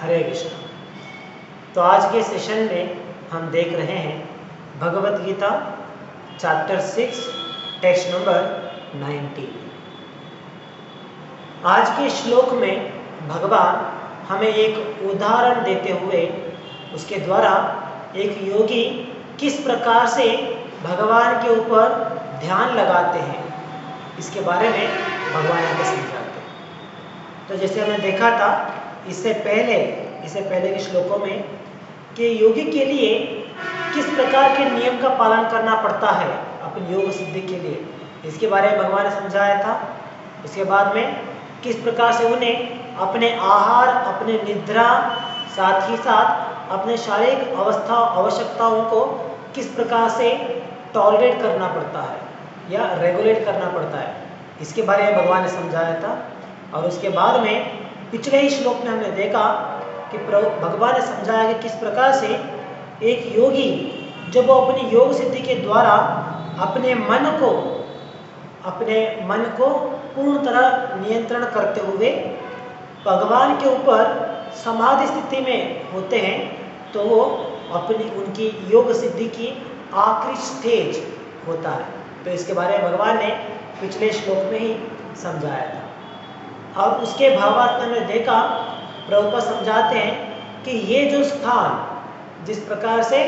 हरे कृष्ण। तो आज के सेशन में हम देख रहे हैं Bhagavad Gita chapter 6 text number 19। आज के श्लोक में भगवान हमें एक उदाहरण देते हुए उसके द्वारा एक योगी किस प्रकार से भगवान के ऊपर ध्यान लगाते हैं इसके बारे में भगवान यहाँ पे समझाते हैं। तो जैसे हमने देखा था इससे पहले के श्लोकों में कि योगी के लिए किस प्रकार के नियम का पालन करना पड़ता है अपनी योग सिद्धि के लिए, इसके बारे में भगवान ने समझाया था। उसके बाद में किस प्रकार से उन्हें अपने आहार, अपने निद्रा, साथ ही साथ अपने शारीरिक आवश्यकताओं को किस प्रकार से टॉलरेट करना पड़ता है या रेगुलेट करना पड़ता है, इसके बारे में भगवान ने समझाया था। और उसके बाद में पिछले ही श्लोक में हमने देखा कि भगवान ने समझाया कि किस प्रकार से एक योगी जब वो अपनी योग सिद्धि के द्वारा अपने मन को पूर्ण तरह नियंत्रण करते हुए भगवान के ऊपर समाधि स्थिति में होते हैं तो वो उनकी योग सिद्धि की आखिरी स्टेज होता है। तो इसके बारे में भगवान ने पिछले श्लोक में ही समझाया था। और उसके भावार्थ में हमने देखा प्रभुपाद समझाते हैं कि ये जो स्थान जिस प्रकार से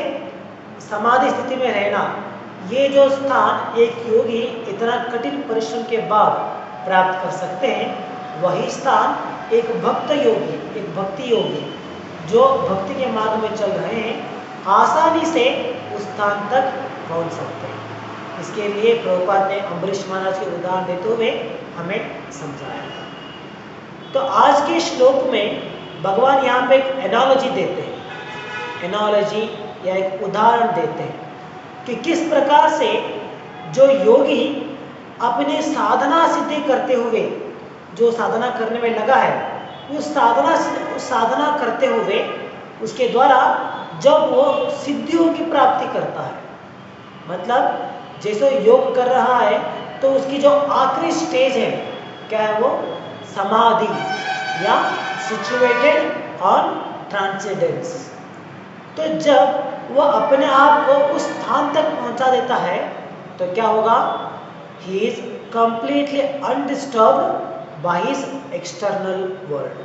समाधि स्थिति में रहना, ये जो स्थान एक योगी इतना कठिन परिश्रम के बाद प्राप्त कर सकते हैं, वही स्थान एक भक्ति योगी जो भक्ति के मार्ग में चल रहे हैं आसानी से उस स्थान तक पहुंच सकते हैं। इसके लिए प्रभुपाद ने अम्बरीश महाराज के उदाहरण देते हुए हमें समझाया था। तो आज के श्लोक में भगवान यहाँ पे एक एनालॉजी देते हैं, या एक उदाहरण देते हैं कि किस प्रकार से जो योगी अपने साधना सिद्धि करते हुए जो साधना करने में लगा है उस साधना करते हुए उसके द्वारा जब वो सिद्धियों की प्राप्ति करता है, मतलब जैसे योग कर रहा है तो उसकी जो आखिरी स्टेज है क्या है, वो समाधि या सिचुएटेड ऑन ट्रांसेंडेंस। तो जब वह अपने आप को उस स्थान तक पहुंचा देता है तो क्या होगा, ही is completely undisturbed by his external world.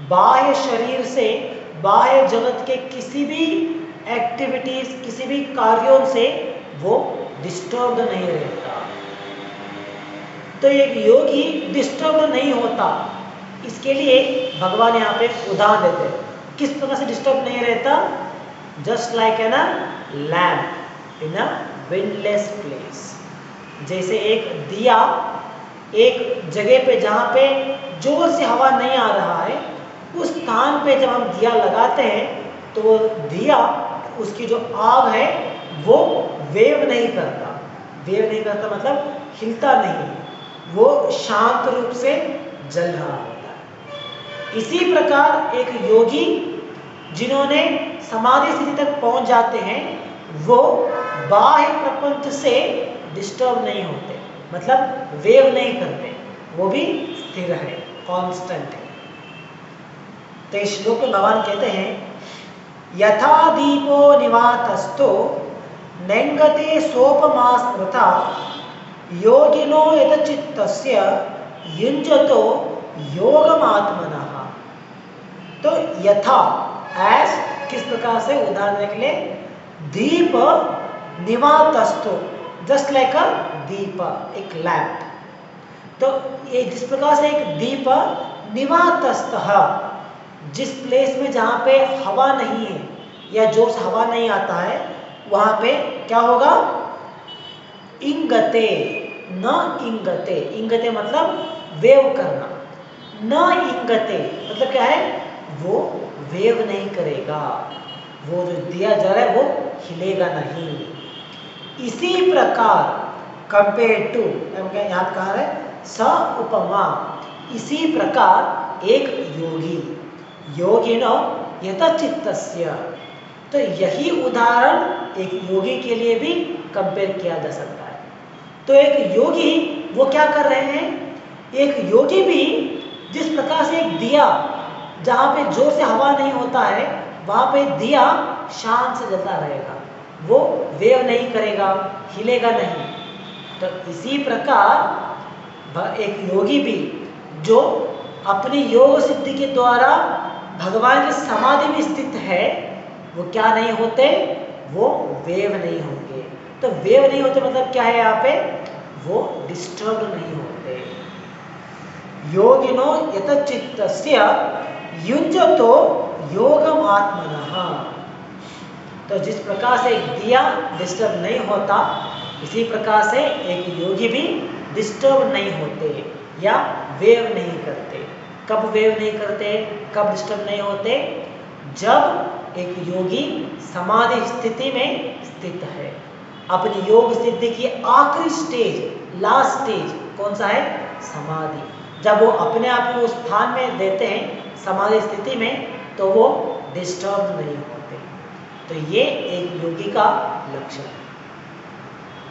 बाह्य शरीर से, बाह्य जगत के किसी भी एक्टिविटीज, किसी भी कार्यों से वो डिस्टर्ब्ड नहीं रहता। तो एक योगी डिस्टर्ब नहीं होता, इसके लिए भगवान यहाँ पे उदाहरण देते हैं किस प्रकार से डिस्टर्ब नहीं रहता। Just like an lamp in a windless place. जैसे एक दिया एक जगह पे जहाँ पे जोर से हवा नहीं आ रहा है, उस स्थान पे जब हम दिया लगाते हैं तो वो दिया, उसकी जो आग है वो वेव नहीं करता मतलब हिलता नहीं, वो शांत रूप से जल रहा होता है। इसी प्रकार एक योगी जिन्होंने समाधि स्थिति तक पहुंच जाते हैं वो बाह्य प्रपंच से डिस्टर्ब नहीं होते, मतलब वेव नहीं करते, वो भी स्थिर है, कांस्टेंट है। तो इस श्लोक में भगवान कहते हैं यथा दीपो निवातस्थो नेंगते सोपमा स्मृता योगिनो यतचित्तस्य युञ्जतो योगमात्मनः। तो यथा एज किस प्रकार से उदाहरण देने के लिए, दीप निवातस्थो जस्ट लाइक अ दीप, एक लैम्प। तो ये जिस प्रकार से एक दीप निवातस्थ, जिस प्लेस में जहाँ पे हवा नहीं है या जोर से हवा नहीं आता है वहाँ पे क्या होगा, इंगते न इंगते मतलब वेव करना, न इंगते मतलब क्या है, वो वेव नहीं करेगा, वो जो दिया जा रहा है वो हिलेगा नहीं। इसी प्रकार कंपेयर टू, याद कहा है, स उपमा, इसी प्रकार एक योगिनो यतचित्तस्य। तो यही उदाहरण एक योगी के लिए भी कंपेयर किया जा सकता है। तो एक योगी वो क्या कर रहे हैं, एक योगी भी जिस प्रकार से एक दिया जहाँ पे जोर से हवा नहीं होता है वहाँ पे दिया शांत से जलता रहेगा, वो वेव नहीं करेगा, हिलेगा नहीं। तो इसी प्रकार एक योगी भी जो अपनी योग सिद्धि के द्वारा भगवान की समाधि में स्थित है, वो क्या नहीं होते, वो वेव नहीं होंगे। तो वेव नहीं होते मतलब क्या है यहाँ पे, वो डिस्टर्ब नहीं होते। योगिनो यतचित्तस्य युञ्जतो योगम आत्मनः। तो जिस प्रकार से एक दिया डिस्टर्ब नहीं होता, इसी प्रकार से एक योगी भी डिस्टर्ब नहीं होते या वेव नहीं करते। कब वेव नहीं करते, कब डिस्टर्ब नहीं होते, जब एक योगी समाधि स्थिति में स्थित है। अपनी योग सिद्धि की आखिरी स्टेज, लास्ट स्टेज कौन सा है, समाधि। जब वो अपने आप को उस स्थान में देते हैं समाधि स्थिति में, तो वो डिस्टर्ब नहीं होते। तो ये एक योगी का लक्षण है।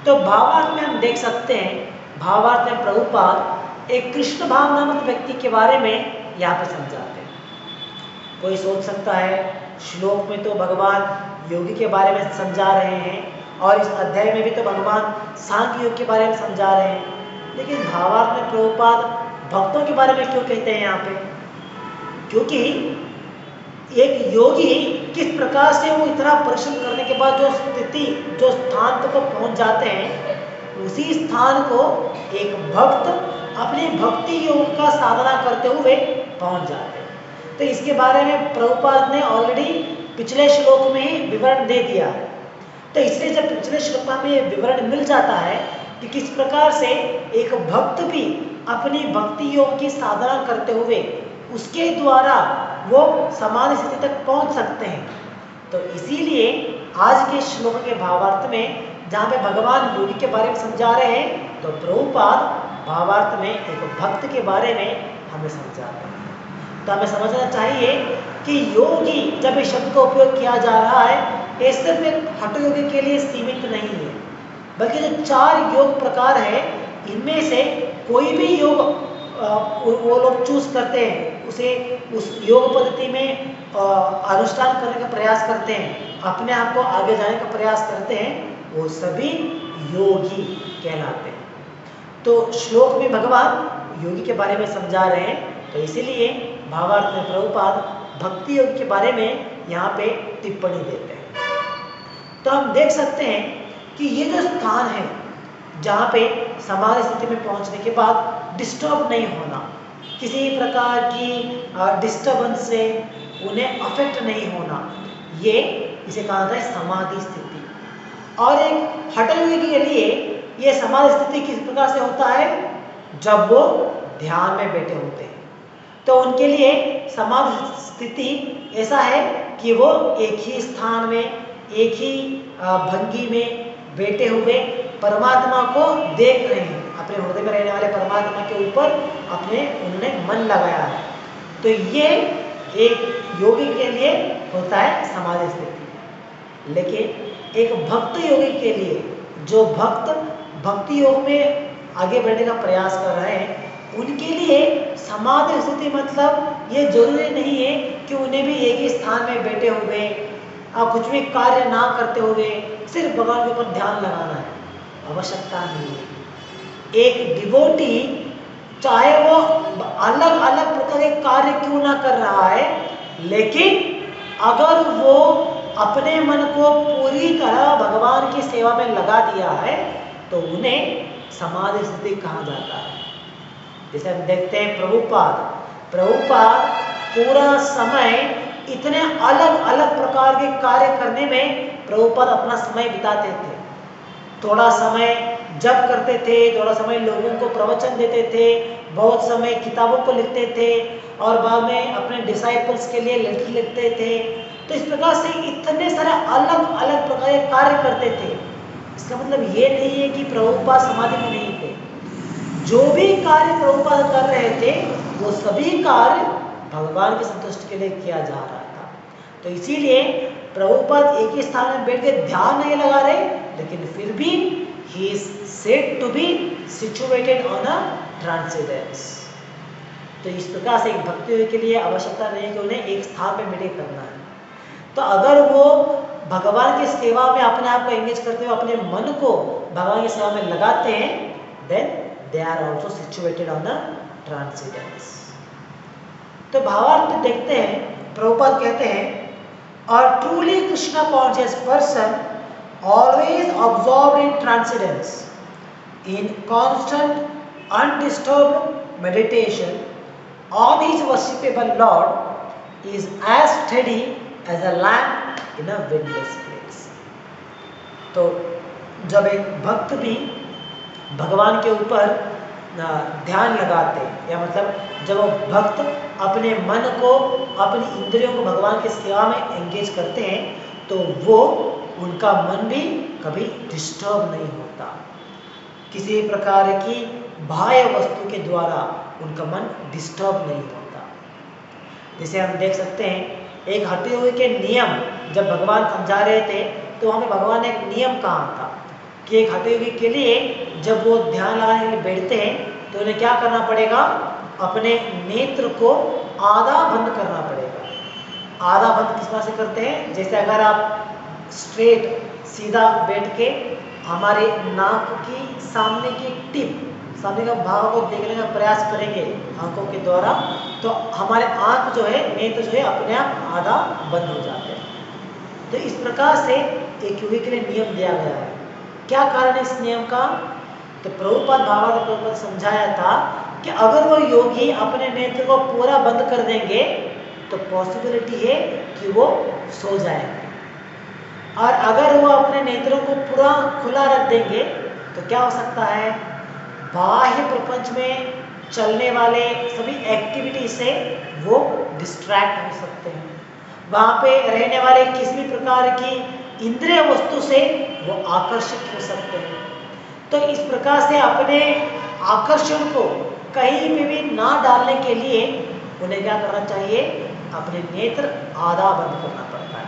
तो भावार्थ में हम देख सकते हैं, भावार्थ में प्रभुपाद एक कृष्ण भाव नामक व्यक्ति के बारे में यहाँ पे समझाते हैं। कोई सोच सकता है श्लोक में तो भगवान योगी के बारे में समझा रहे हैं और इस अध्याय में भी तो भगवान सांख्य योग के बारे में समझा रहे हैं, लेकिन भावार्थ में प्रभुपाद भक्तों के बारे में क्यों कहते हैं यहाँ पे? क्योंकि एक योगी किस प्रकार से वो इतना परिश्रम करने के बाद जो स्थिति, जो स्थान तक पहुंच जाते हैं, उसी स्थान को एक भक्त अपने भक्ति योग का साधना करते हुए पहुंच जाते हैं। तो इसके बारे में प्रभुपाद ने ऑलरेडी पिछले श्लोक में ही विवरण दे दिया है। तो इसलिए जब पिछले श्लोक में ये विवरण मिल जाता है कि किस प्रकार से एक भक्त भी अपनी भक्ति योग की साधना करते हुए उसके द्वारा वो समाधि स्थिति तक पहुंच सकते हैं, तो इसीलिए आज के श्लोक के भावार्थ में जहाँ पे भगवान योगी के बारे में समझा रहे हैं, तो प्रभुपाद भावार्थ में एक भक्त के बारे में हमें समझाते हैं। तो हमें समझना चाहिए कि योगी जब इस शब्द का उपयोग किया जा रहा है, ये सिर्फ एक हठ योगी के लिए सीमित नहीं है, बल्कि जो 4 योग प्रकार है, इनमें से कोई भी योग वो लोग चूज करते हैं, उसे उस योग पद्धति में अनुष्ठान करने का प्रयास करते हैं, अपने आप को आगे जाने का प्रयास करते हैं, वो सभी योगी कहलाते हैं। तो श्लोक में भगवान योगी के बारे में समझा रहे हैं, तो इसीलिए भावार्थ में प्रभुपाद भक्ति योग के बारे में यहाँ पे टिप्पणी देते हैं। तो हम देख सकते हैं कि ये जो स्थान है जहाँ पे समाधि स्थिति में पहुँचने के बाद डिस्टर्ब नहीं होना, किसी प्रकार की डिस्टर्बेंस से उन्हें अफेक्ट नहीं होना, ये इसे कहा जाता है समाधि स्थिति। और एक हठ योगी के लिए ये समाधि स्थिति किस प्रकार से होता है, जब वो ध्यान में बैठे होते हैं, तो उनके लिए समाधि स्थिति ऐसा है कि वो एक ही स्थान में, एक ही भंगी में बैठे हुए परमात्मा को देख रहे हैं, अपने हृदय में रहने वाले परमात्मा के ऊपर उन्होंने मन लगाया है। तो ये एक योगी के लिए होता है समाधि स्थिति। लेकिन एक भक्त योगी के लिए, जो भक्त भक्ति योग में आगे बढ़ने का प्रयास कर रहे हैं, उनके लिए समाधि स्थिति मतलब ये जरूरी नहीं है कि उन्हें भी एक ही स्थान में बैठे हुए कुछ भी कार्य ना करते हुए सिर्फ भगवान के ऊपर ध्यान लगाना है, आवश्यकता नहीं है। एक डिवोटी चाहे वो अलग अलग प्रकार के कार्य क्यों ना कर रहा है, लेकिन अगर वो अपने मन को पूरी तरह भगवान की सेवा में लगा दिया है, तो उन्हें समाधि स्थिति कहा जाता है। जैसे हम देखते हैं प्रभुपाद पूरा समय इतने अलग अलग प्रकार के कार्य करने में प्रभुपाद अपना समय बिताते थे। थोड़ा समय जप करते थे, थोड़ा समय लोगों को प्रवचन देते थे, बहुत समय किताबों को लिखते थे और बाद में अपने डिसाइपल्स के लिए लेटर लिखते थे। तो इस प्रकार से इतने सारे अलग अलग प्रकार के कार्य करते थे। इसका मतलब ये नहीं है कि प्रभुपाद समाधि में नहीं थे। जो भी कार्य प्रभुपाद कर रहे थे, वो सभी कार्य भगवान की संतुष्टि के लिए किया जा रहा था। तो इसीलिए प्रभुपाद एक ही स्थान में बैठ के ध्यान नहीं लगा रहे, लेकिन फिर भी he is said to be situated on a transcendence। तो तो इस प्रकार से एक भक्ति योगी के लिए आवश्यकता नहीं है कि उन्हें एक स्थान पे मेडिटेट करना है। तो अगर वो भगवान की सेवा में अपने आप को एंगेज करते हुए अपने मन को भगवान की सेवा में लगाते हैं, then they are also situated on the transcendence. तो भावार्थ देखते हैं, प्रभुपाद कहते हैं, और truly Krishna conscious person always absorbed in transcendence in constant undisturbed meditation on his worshipable Lord is as steady as a lamp in a windless place। तो जब एक भक्त भी भगवान के ऊपर ध्यान लगाते, या मतलब जब वो भक्त अपने मन को, अपनी इंद्रियों को भगवान की सेवा में एंगेज करते हैं, तो वो उनका मन भी कभी डिस्टर्ब नहीं होता। किसी प्रकार की बाह्य वस्तु के द्वारा उनका मन डिस्टर्ब नहीं होता। जैसे हम देख सकते हैं, एक हटे हुए के नियम जब भगवान समझा रहे थे, तो हमें भगवान ने एक नियम कहा था कि एक हटे हुए के लिए जब वो ध्यान लगाने के लिए बैठते हैं, तो उन्हें क्या करना पड़ेगा, अपने नेत्र को आधा बंद करना पड़ेगा। आधा बंद किस तरह से करते हैं, जैसे अगर आप स्ट्रेट सीधा बैठ के हमारे नाक की सामने की टिप, सामने का भाग को देखने का प्रयास करेंगे आंखों के द्वारा, तो हमारे आंख जो है, नेत्र जो है, अपने आप आधा बंद हो जाते हैं। तो इस प्रकार से एक योगी के लिए नियम दिया गया है। क्या कारण है इस नियम का? तो प्रभुपाद भावार्थ प्रभुपाद समझाया था कि अगर वो योगी अपने नेत्र को पूरा बंद कर देंगे तो पॉसिबिलिटी है कि वो सो जाएंगे, और अगर वो अपने नेत्रों को पूरा खुला रख देंगे तो क्या हो सकता है, बाह्य प्रपंच में चलने वाले सभी एक्टिविटी से वो डिस्ट्रैक्ट हो सकते हैं। वहाँ पे रहने वाले किसी भी प्रकार की इंद्रिय वस्तु से वो आकर्षित हो सकते हैं। तो इस प्रकार से अपने आकर्षण को कहीं पे भी ना डालने के लिए उन्हें क्या करना चाहिए, अपने नेत्र आधा बंद करना पड़ता है।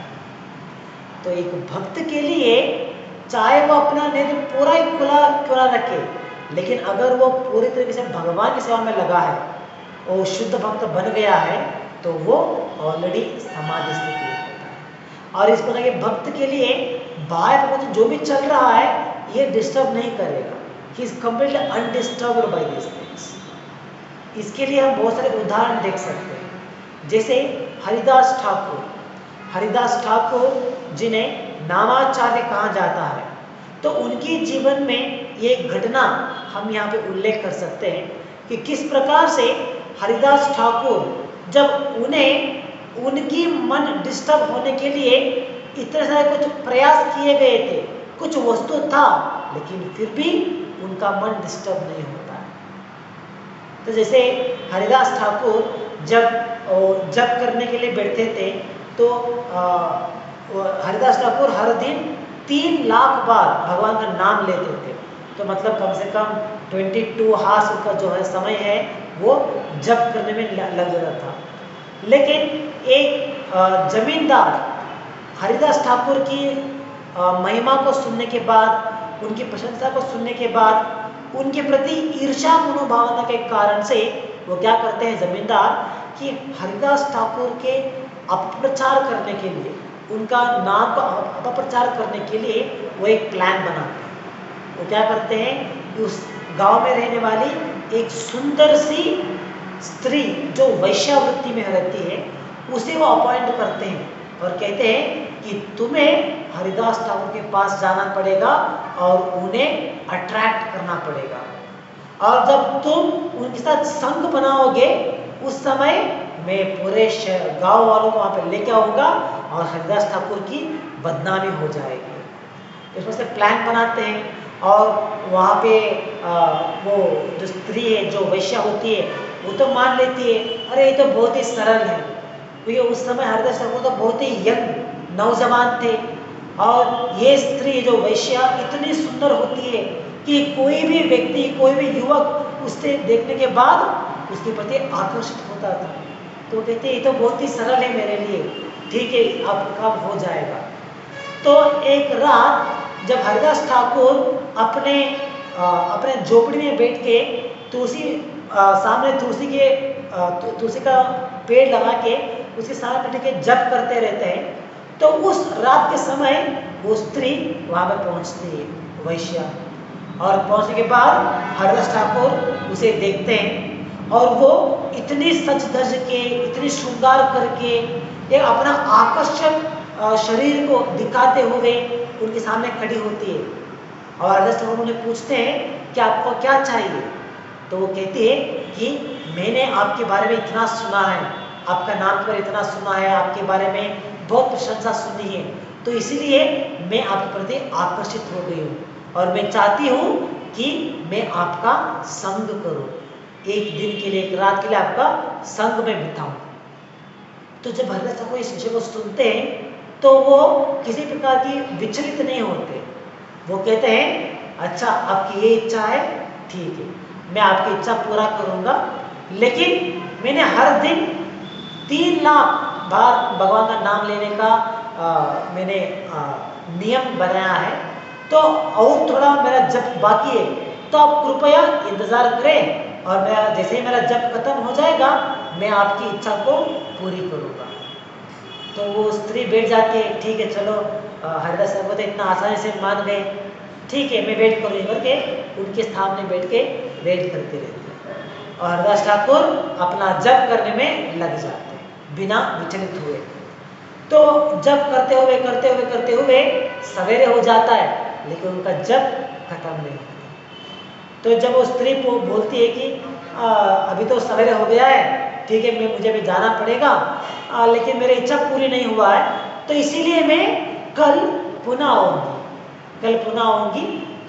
तो एक भक्त के लिए चाहे वो अपना नेत्र पूरा ही खुला क्यों ना रखे, लेकिन अगर वो पूरी तरीके से भगवान की सेवा में लगा है, वो शुद्ध भक्त बन गया है, तो वो ऑलरेडी समाधि स्थिति में होता है। और इस प्रकार के भक्त के लिए बाह्य प्रपंच जो भी चल रहा है ये डिस्टर्ब नहीं करेगा। He is completely undisturbed by this things. इसके लिए हम बहुत सारे उदाहरण देख सकते हैं, जैसे हरिदास ठाकुर। हरिदास ठाकुर जिन्हें नामाचार्य कहा जाता है, तो उनके जीवन में ये घटना हम यहाँ पे उल्लेख कर सकते हैं कि किस प्रकार से हरिदास ठाकुर, जब उन्हें उनकी मन डिस्टर्ब होने के लिए इतने सारे कुछ प्रयास किए गए थे, कुछ वस्तु था, लेकिन फिर भी उनका मन डिस्टर्ब नहीं होता है। तो जैसे हरिदास ठाकुर जब करने के लिए बैठते थे, तो हरिदास ठाकुर हर दिन 3 लाख बार भगवान का नाम लेते थे। तो मतलब कम से कम 22 हार्स का जो है समय है वो जप करने में लग जाता था। लेकिन एक जमींदार हरिदास ठाकुर की महिमा को सुनने के बाद, उनकी प्रशंसा को सुनने के बाद, उनके प्रति ईर्ष्या मनोभावना के कारण से वो क्या करते हैं जमींदार, कि हरिदास ठाकुर के अपप्रचार करने के लिए, उनका नाम का अपप्रचार करने के लिए वो एक प्लान बनाते हैं। वो क्या करते हैं कि उस गांव में रहने वाली एक सुंदर सी स्त्री जो वैश्यावृत्ति में रहती है, उसे वो अपॉइंट करते हैं और कहते हैं कि तुम्हें हरिदास ठाकुर के पास जाना पड़ेगा और उन्हें अट्रैक्ट करना पड़ेगा, और जब तुम उनके साथ संग बनाओगे उस समय मैं पूरे गांव वालों को वहाँ पे लेके आऊँगा और हरिदास ठाकुर की बदनामी हो जाएगी। इसमें से प्लान बनाते हैं, और वहाँ पे वो जो स्त्री है, जो वैश्या होती है, वो तो मान लेती है, अरे ये तो बहुत ही सरल है, क्योंकि उस समय हरिदास ठाकुर तो बहुत ही यंग नौजवान थे, और ये स्त्री जो वैश्या इतनी सुंदर होती है कि कोई भी व्यक्ति, कोई भी युवक उससे देखने के बाद उसके प्रति आकर्षित होता था। तो कहते ये तो बहुत ही सरल है मेरे लिए, ठीक है अब कब हो जाएगा। तो एक रात जब हरिदास ठाकुर अपने झोपड़ी में बैठ के तुलसी सामने तुलसी के तुलसी का पेड़ लगा के उसके साथ बैठ के जप करते रहते हैं। तो उस रात के समय वो स्त्री वहाँ पर पहुँचती है, वैश्या। और पहुँचने के बाद हरदास ठाकुर उसे देखते हैं और वो इतनी सज धज के, इतनी श्रृंगार करके, एक अपना आकर्षक शरीर को दिखाते हुए उनके सामने खड़ी होती है। और हरदास ठाकुर उन्हें पूछते हैं कि आपको क्या चाहिए। तो वो कहती है कि मैंने आपके बारे में इतना सुना है, आपका नाम पर इतना सुना है, आपके बारे में बहुत प्रशंसा सुनी है, तो इसीलिए मैं आपके प्रति आकर्षित हो गई हूँ और मैं चाहती हूँ कि मैं आपका संग करूँ, एक दिन के लिए, एक रात के लिए आपका संग में बिताऊँ। तो जब हरदास ठाकुर इस विषय को सुनते हैं तो वो किसी प्रकार की विचलित नहीं होते। वो कहते हैं अच्छा आपकी ये इच्छा है, ठीक है, मैं आपकी इच्छा पूरा करूँगा, लेकिन मैंने हर दिन 3 लाख बार भगवान का नाम लेने का मैंने नियम बनाया है, तो और थोड़ा मेरा जप बाकी है, तो आप कृपया इंतज़ार करें और मैं जैसे ही मेरा जप खत्म हो जाएगा मैं आपकी इच्छा को पूरी करूँगा। तो वो स्त्री बैठ जाती है, ठीक है चलो, हरदास ठाकुर तो इतना आसानी से मान गए, ठीक है मैं वेट करूँगी करके उनके सामने बैठ के वेट करते रहते हैं और हरदास ठाकुर अपना जप करने में लग जाते हैं बिना विचलित हुए। तो जप करते हुए सवेरे हो जाता है, लेकिन उनका जप खत्म नहीं होता। तो जब वो स्त्री बोलती है कि अभी तो सवेरे हो गया है, ठीक है मुझे भी जाना पड़ेगा, लेकिन मेरी इच्छा पूरी नहीं हुआ है, तो इसीलिए मैं कल पुनः आऊँगी।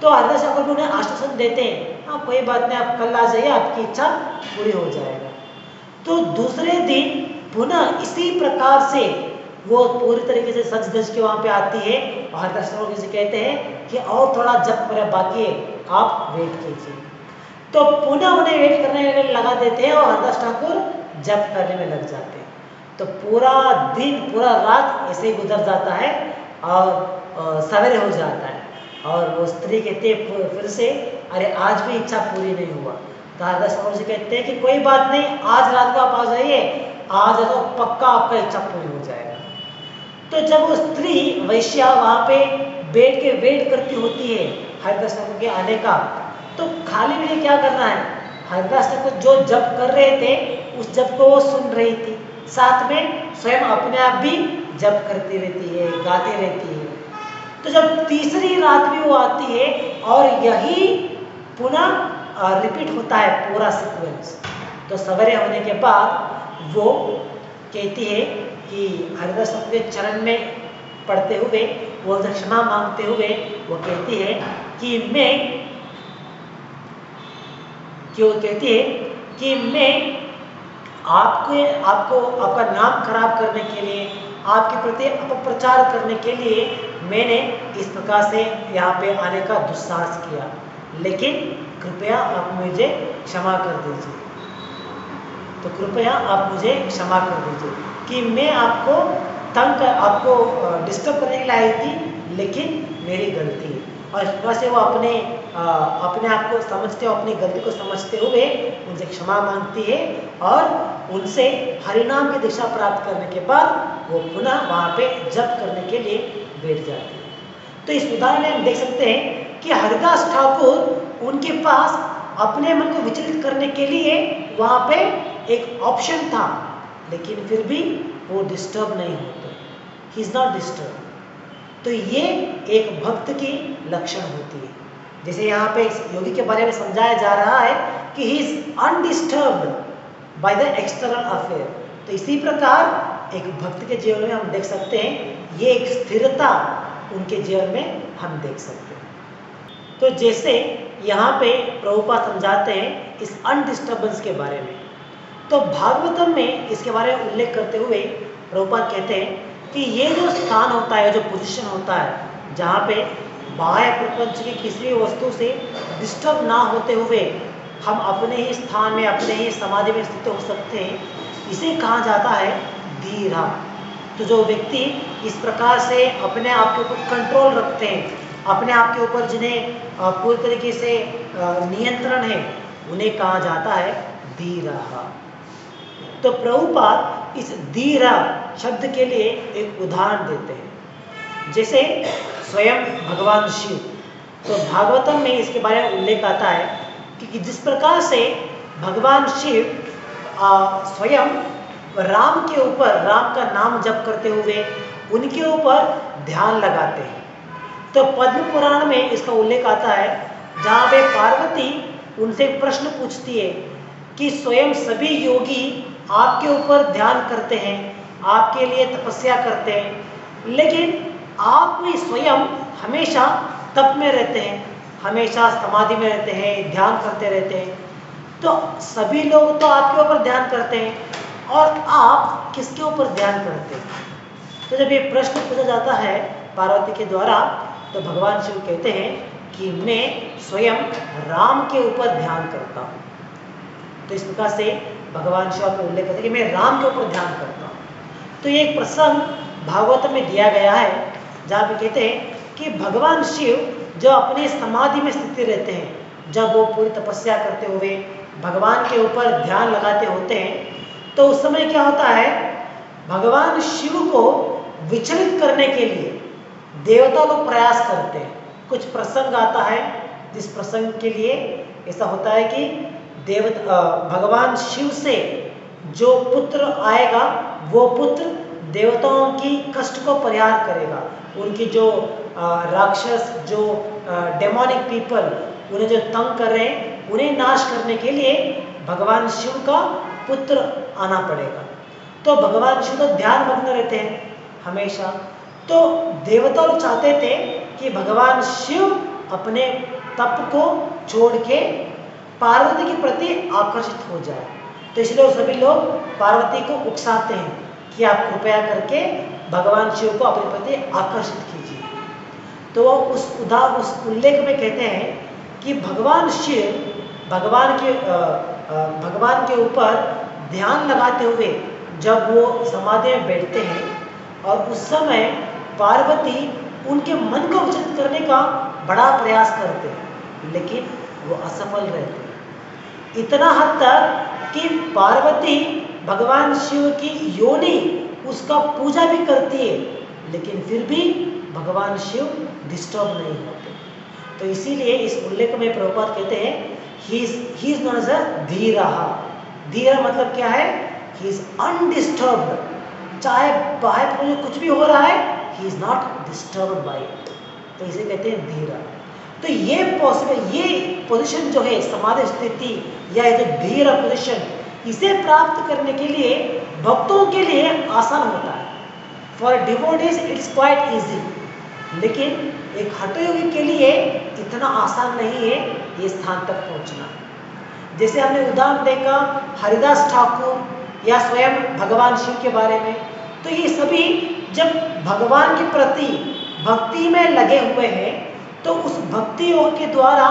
तो हरदास ठाकुर भी उन्हें आश्वासन देते हैं, हाँ कोई बात नहीं, आप कल आ जाइए, आपकी इच्छा पूरी हो जाएगा। तो दूसरे दिन पुनः इसी प्रकार से वो पूरी तरीके से सज धज के वहाँ पे आती है और हरदास ठाकुर से कहते हैं कि और थोड़ा जप मेरा बाकी है, आप वेट कीजिए। तो पुनः उन्हें वेट करने में लगा देते हैं और हरदास ठाकुर जप करने में लग जाते हैं। तो पूरा दिन, पूरा रात ऐसे ही गुजर जाता है और सवेरे हो जाता है और वो स्त्री कहती है फिर से, अरे आज भी इच्छा पूरी नहीं हुआ। तो हरदास ठाकुर से कहते हैं कि कोई बात नहीं, आज रात को आप आ जाइए, आज तो पक्का आपका इच्छा पूरी हो जाएगा। तो जब वो स्त्री वैश्या वहाँ पे बैठ के वेट करती होती है हरदास ठाकुर के आने का, तो खाली मुझे क्या करना है, हरदास ठाकुर जो जप कर रहे थे उस जप को वो सुन रही थी, साथ में स्वयं अपने आप भी जप करती रहती है, गाती रहती है। तो जब तीसरी रात भी वो आती है और यही पुनः रिपीट होता है पूरा सीक्वेंस, तो सवेरे होने के बाद वो कहती है कि हरदास ठाकुर के चरण में पढ़ते हुए, वो क्षमा मांगते हुए वो कहती है कि मैं आपको आपका नाम खराब करने के लिए, आपके प्रति अपप्रचार करने के लिए मैंने इस प्रकार से यहाँ पे आने का दुस्साहस किया, लेकिन कृपया आप मुझे क्षमा कर दीजिए। तो कृपया आप मुझे क्षमा कर दीजिए कि मैं आपको डिस्टर्ब करने के लिए आई थी, लेकिन मेरी गलती है। और इस प्रकार से वो अपने आप को समझते हुए, अपनी गलती को समझते हुए उनसे क्षमा मांगती है और उनसे हरिनाम की दीक्षा प्राप्त करने के बाद वो पुनः वहाँ पे जप करने के लिए बैठ जाती है। तो इस उदाहरण में हम देख सकते हैं कि हरदास ठाकुर, उनके पास अपने मन को विचलित करने के लिए वहाँ पे एक ऑप्शन था, लेकिन फिर भी वो डिस्टर्ब नहीं होते, ही इज नॉट डिस्टर्ब। तो ये एक भक्त की लक्षण होती है। जैसे यहाँ पे इस योगी के बारे में समझाया जा रहा है कि ही is undisturbed by the external affair. तो इसी प्रकार एक भक्त के जीवन में हम देख सकते हैं, ये एक स्थिरता उनके जीवन में हम देख सकते हैं। तो जैसे यहाँ पे प्रभुपाद समझाते हैं इस अनडिस्टर्बेंस के बारे में, तो भागवतम में इसके बारे में उल्लेख करते हुए प्रभुपाद कहते हैं कि ये जो स्थान होता है, जो पोजीशन होता है, जहाँ पे बाह्य प्रपंच की किसी वस्तु से डिस्टर्ब ना होते हुए हम अपने ही स्थान में, अपने ही समाधि में स्थित हो सकते हैं, इसे कहा जाता है धीरा। तो जो व्यक्ति इस प्रकार से अपने आप के ऊपर कंट्रोल रखते हैं, अपने आप के ऊपर जिन्हें पूरी तरीके से नियंत्रण है, उन्हें कहा जाता है धीरा। तो प्रभुपाद इस धीरा शब्द के लिए एक उदाहरण देते हैं, जैसे स्वयं भगवान शिव। तो भागवतम में इसके बारे में उल्लेख आता है कि जिस प्रकार से भगवान शिव स्वयं राम के ऊपर, राम का नाम जप करते हुए उनके ऊपर ध्यान लगाते हैं। तो पद्म पुराण में इसका उल्लेख आता है, जहाँ पे पार्वती उनसे एक प्रश्न पूछती है कि स्वयं सभी योगी आपके ऊपर ध्यान करते हैं, आपके लिए तपस्या करते हैं, लेकिन आप भी स्वयं हमेशा तप में रहते हैं, हमेशा समाधि में रहते हैं, ध्यान करते रहते हैं। तो सभी लोग तो आपके ऊपर ध्यान करते हैं और आप किसके ऊपर ध्यान करते हैं? तो जब ये प्रश्न पूछा जाता है पार्वती के द्वारा, तो भगवान शिव कहते हैं कि मैं स्वयं राम के ऊपर ध्यान करता हूँ। तो इस प्रकार से भगवान शिव का उल्लेख करते हैं कि मैं राम के ऊपर ध्यान करता हूँ। तो ये एक प्रसंग भागवत में दिया गया है, जहाँ पे कहते हैं कि भगवान शिव जो अपनी समाधि में स्थित रहते हैं, जब वो पूरी तपस्या करते हुए भगवान के ऊपर ध्यान लगाते होते हैं, तो उस समय क्या होता है, भगवान शिव को विचलित करने के लिए देवता लोग प्रयास करते हैं। कुछ प्रसंग आता है जिस प्रसंग के लिए ऐसा होता है कि भगवान शिव से जो पुत्र आएगा, वो पुत्र देवताओं की कष्ट को परिहार करेगा। उनकी जो राक्षस, जो डेमोनिक पीपल उन्हें जो तंग कर रहे हैं, उन्हें नाश करने के लिए भगवान शिव का पुत्र आना पड़ेगा। तो भगवान शिव तो ध्यान मग्न रहते हैं हमेशा। तो देवता लोग चाहते थे कि भगवान शिव अपने तप को छोड़ के पार्वती के प्रति आकर्षित हो जाए। तो इसलिए सभी लोग पार्वती को उकसाते हैं कि आप कृपया करके भगवान शिव को अपने प्रति आकर्षित कीजिए। तो उस उल्लेख में कहते हैं कि भगवान शिव भगवान के ऊपर ध्यान लगाते हुए जब वो समाधि में बैठते हैं, और उस समय पार्वती उनके मन को विचलित करने का बड़ा प्रयास करते हैं, लेकिन वो असफल रहते हैं। इतना हद तक कि पार्वती भगवान शिव की योनि उसका पूजा भी करती है, लेकिन फिर भी भगवान शिव डिस्टर्ब नहीं होते। तो इसीलिए इस उल्लेख में प्रभुपाद कहते हैं he is not as a धीरा। धीरा मतलब क्या है? He is undisturbed. चाहे बाहर में कुछ भी हो रहा है, he is not disturbed by it. तो इसे कहते हैं धीरा। तो ये पोजीशन जो है, समाधि स्थिति या ये जो धीरा पोजीशन, इसे प्राप्त करने के लिए भक्तों के लिए आसान होता है। For devotees it's quite easy, लेकिन एक हठयोगी के लिए इतना आसान नहीं है ये स्थान तक पहुंचना। जैसे हमने उदाहरण देखा हरिदास ठाकुर या स्वयं भगवान शिव के बारे में, तो ये सभी जब भगवान के प्रति भक्ति में लगे हुए हैं, तो उस भक्ति योग के द्वारा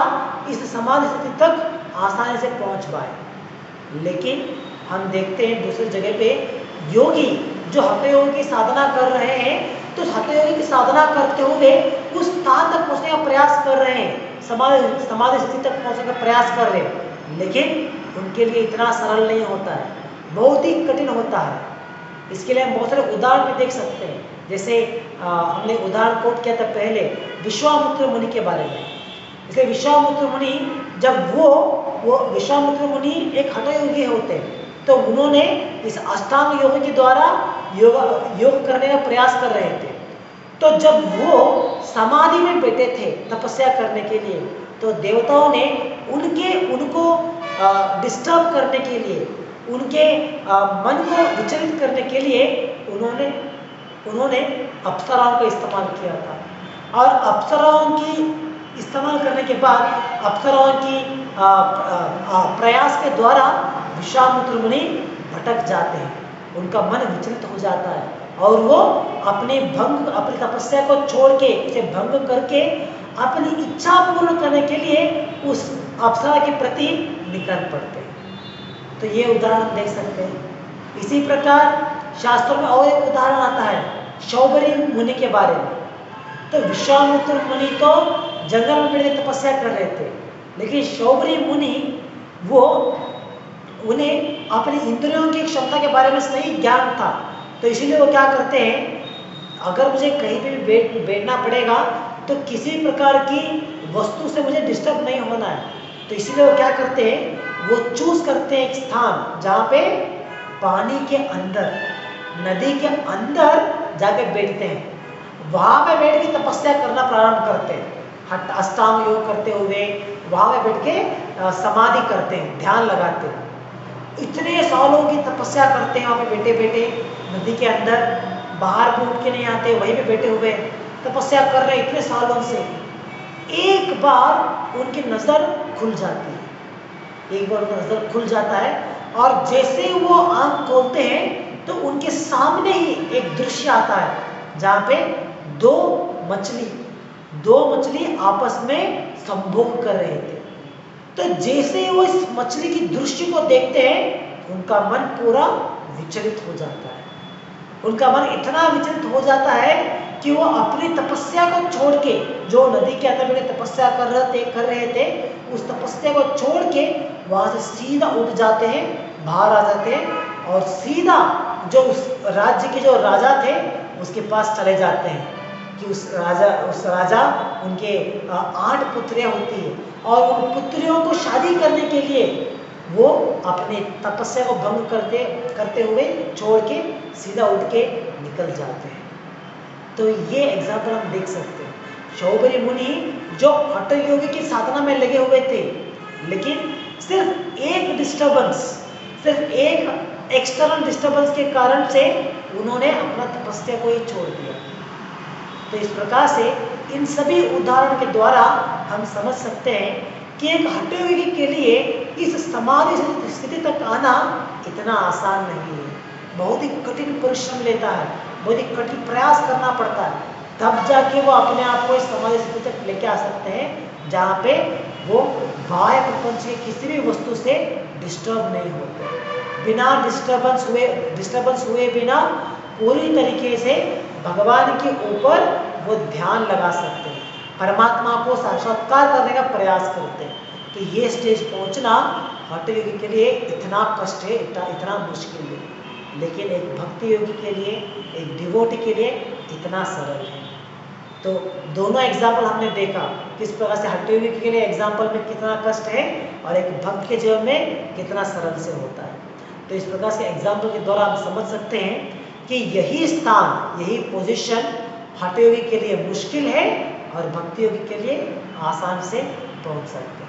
इस समाधि स्थिति तक आसानी से पहुंच पाए। लेकिन हम देखते हैं दूसरी जगह पे योगी जो हठयोग की साधना कर रहे हैं, तो हठयोग की साधना करते हुए उस स्थान तक पहुंचने का प्रयास कर रहे हैं, समाधि स्थिति तक पहुंचने का प्रयास कर रहे हैं, लेकिन उनके लिए इतना सरल नहीं होता है, बहुत ही कठिन होता है। इसके लिए हम बहुत सारे उदाहरण भी देख सकते हैं। जैसे हमने उदाहरण कोट किया था पहले विश्वामित्र मुनि के बारे में। इसलिए विश्वामित्र मुनि जब वो विश्वामित्र मुनि एक हठयोगी होते हैं, तो उन्होंने इस अष्टांग योग के द्वारा योग करने का प्रयास कर रहे थे। तो जब वो समाधि में बैठे थे तपस्या करने के लिए, तो देवताओं ने उनको डिस्टर्ब करने के लिए, उनके मन को विचलित करने के लिए उन्होंने अप्सराओं का इस्तेमाल किया था। और अप्सराओं की इस्तेमाल करने के बाद अप्सराओं की प्रयास के द्वारा विश्वामित्र मुनि भटक जाते हैं, उनका मन विचलित हो जाता है और वो अपनी तपस्या को छोड़ के, उसे भंग करके अपनी इच्छा पूर्ण करने के लिए उस अप्सरा के प्रति निकल पड़ते हैं। तो ये उदाहरण देख सकते हैं। इसी प्रकार शास्त्रों में और एक उदाहरण आता है शौबरी मुनि के बारे में। तो विश्वामित्र मुनि तो जंगल में बैठ तपस्या कर रहे थे, लेकिन शौबरी मुनि वो उन्हें अपनी इंद्रियों की क्षमता के बारे में सही ज्ञान था, तो इसीलिए वो क्या करते हैं, अगर मुझे कहीं पे भी बैठना पड़ेगा तो किसी प्रकार की वस्तु से मुझे डिस्टर्ब नहीं होना है, तो इसीलिए वो क्या करते हैं, वो चूज करते हैं एक स्थान जहाँ पे पानी के अंदर, नदी के अंदर जाके बैठते हैं, वहां पे बैठ के तपस्या करना प्रारंभ करते हैं, अष्टांग योग करते हुए वहां पे बैठ के समाधि करते हैं, ध्यान लगाते हैं। इतने सालों की तपस्या करते हैं वहां पे बैठे बैठे नदी के अंदर, बाहर भी उठ के नहीं आते, वहीं पे बैठे हुए तपस्या कर रहे हैं इतने सालों से। एक बार उनकी नजर खुल जाती है, एक बार उनका नजर खुल जाता है, और जैसे ही वो आंख खोलते हैं तो उनके सामने ही एक दृश्य आता है जहाँ पे दो मछली आपस में संभोग कर रहे थे। तो जैसे ही वो इस मछली की दृश्य को देखते हैं उनका मन पूरा विचलित हो जाता है, उनका मन इतना विचलित हो जाता है कि वो अपनी तपस्या को छोड़ के, जो नदी के अंदर में तपस्या कर रहे थे उस तपस्या को छोड़ के वहां से सीधा उठ जाते हैं, बाहर आ जाते हैं, और सीधा जो उस राज्य के जो राजा थे उसके पास चले जाते हैं कि उस राजा उनके 8 पुत्रियां होती है, और उन पुत्रियों को शादी करने के लिए वो अपने तपस्या को भंग करते हुए छोड़ के सीधा उठ के निकल जाते हैं। तो ये एग्जाम्पल हम देख सकते हैं, शौबरी मुनि जो हठ योगी की साधना में लगे हुए थे, लेकिन सिर्फ एक डिस्टर्बेंस, सिर्फ एक एक्सटर्नल डिस्टर्बेंस के कारण से उन्होंने अपना तपस्या को ही छोड़ दिया। तो इस प्रकार से इन सभी उदाहरण के द्वारा हम समझ सकते हैं कि एक हठ योगी के लिए इस समाधि स्थिति तक आना इतना आसान नहीं है, बहुत ही कठिन परिश्रम लेता है, बहुत ही कठिन प्रयास करना पड़ता है, तब जाके वो अपने आप को इस समाधि स्थिति तक लेके आ सकते हैं जहाँ पे वो बाह्य प्रपंच की किसी भी वस्तु से डिस्टर्ब नहीं होते, बिना डिस्टर्बेंस हुए बिना पूरी तरीके से भगवान के ऊपर वो ध्यान लगा सकते हैं, परमात्मा को साक्षात्कार करने का प्रयास करते हैं। तो ये स्टेज पहुंचना हठ योगी के लिए इतना कष्ट है, इतना मुश्किल है, लेकिन एक भक्ति योगी के लिए, एक डिवोटी के लिए इतना सरल है। तो दोनों एग्जाम्पल हमने देखा किस प्रकार से हठ योगी के लिए एग्जाम्पल में कितना कष्ट है और एक भक्त के जीवन में कितना सरल से होता है। तो इस प्रकार से एग्जाम्पल के द्वारा हम समझ सकते हैं कि यही स्थान, यही पोजीशन हठ योगी के लिए मुश्किल है और भक्ति योगी के लिए आसान से पहुंच सकते हैं।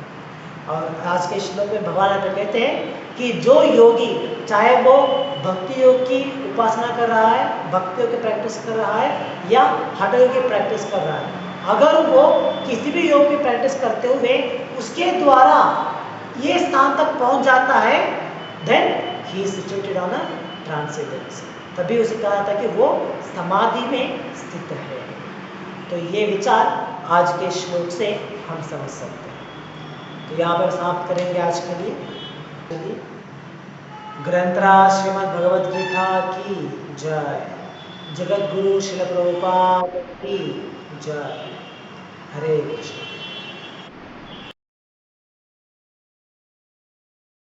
और आज के श्लोक में भगवान यहाँ कहते हैं कि जो योगी, चाहे वो भक्ति योग की उपासना कर रहा है, भक्ति योग की प्रैक्टिस कर रहा है या हठ योग की प्रैक्टिस कर रहा है, अगर वो किसी भी योग की प्रैक्टिस करते हुए उसके द्वारा ये स्थान तक पहुंच जाता है, then he is situated on a transcendence, तभी उसे कहा जाता है कि वो समाधि में स्थित है। तो ये विचार आज के श्लोक से हम समझ सकते हैं। तो यहाँ पर समाप्त करेंगे आज के लिए। ग्रंथराज श्रीमद् भगवद गीता की जय, जगत गुरु श्रील प्रभुपाद की जय। हरे कृष्ण।